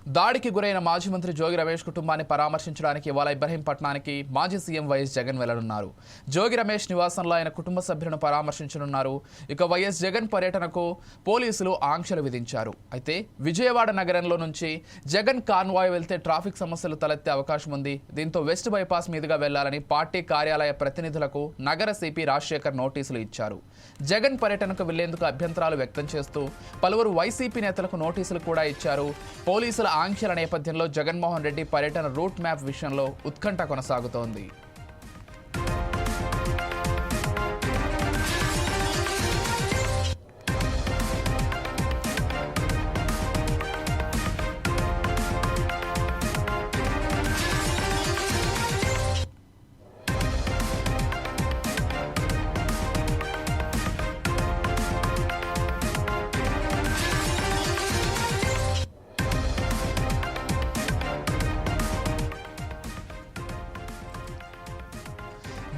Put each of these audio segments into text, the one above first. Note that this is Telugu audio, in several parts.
దాడికి గురైన మాజీ మంత్రి జోగి రమేష్ కుటుంబాన్ని పరామర్శించడానికి ఇవాళ ఇబ్రహీంపట్నానికి మాజీ సీఎం వైఎస్ జగన్ వెళ్లనున్నారు. జోగి రమేష్ నివాసంలో ఆయన కుటుంబ సభ్యులను పరామర్శించనున్నారు. ఇక వైఎస్ జగన్ పర్యటనకు పోలీసులు ఆంక్షలు విధించారు. అయితే విజయవాడ నగరంలో నుంచి జగన్ కాన్వాయ్ వెళ్తే ట్రాఫిక్ సమస్యలు తలెత్తే అవకాశం ఉంది. దీంతో వెస్ట్ బైపాస్ మీదుగా వెళ్లాలని పార్టీ కార్యాలయ ప్రతినిధులకు నగర సిపి రాజశేఖర్ నోటీసులు ఇచ్చారు. జగన్ పర్యటనకు వెళ్లేందుకు అభ్యంతరాలు వ్యక్తం చేస్తూ పలువురు వైసీపీ నేతలకు నోటీసులు కూడా ఇచ్చారు. పోలీసుల ఆంక్షల నేపథ్యంలో జగన్మోహన్ రెడ్డి పర్యటన రూట్ మ్యాప్ విషయంలో ఉత్కంఠ కొనసాగుతోంది.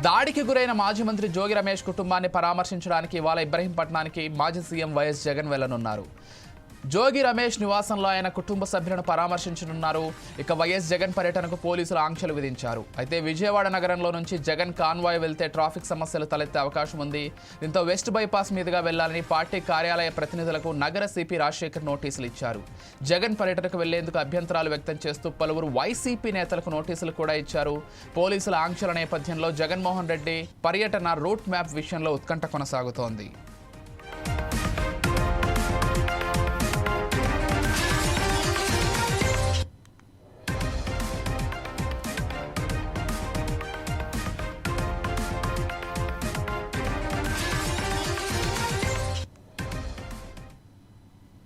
దాడికి గురైన మాజీ మంత్రి జోగి రమేష్ కుటుంబాన్ని పరామర్శించడానికి ఇవాళ ఇబ్రహీంపట్నానికి మాజీ సీఎం వైఎస్ జగన్ వెళ్లనున్నారు. జోగి రమేష్ నివాసంలో ఆయన కుటుంబ సభ్యులను పరామర్శించనున్నారు. ఇక వైఎస్ జగన్ పర్యటనకు పోలీసులు ఆంక్షలు విధించారు. అయితే విజయవాడ నగరంలో నుంచి జగన్ కాన్వాయ్ వెళ్తే ట్రాఫిక్ సమస్యలు తలెత్తే అవకాశం ఉంది. దీంతో వెస్ట్ బైపాస్ మీదుగా వెళ్లాలని పార్టీ కార్యాలయ ప్రతినిధులకు నగర సిపి రాజశేఖర్ నోటీసులు ఇచ్చారు. జగన్ పర్యటనకు వెళ్లేందుకు అభ్యంతరాలు వ్యక్తం చేస్తూ పలువురు వైసీపీ నేతలకు నోటీసులు కూడా ఇచ్చారు. పోలీసుల ఆంక్షల నేపథ్యంలో జగన్మోహన్ రెడ్డి పర్యటన రూట్ మ్యాప్ విషయంలో ఉత్కంఠ కొనసాగుతోంది.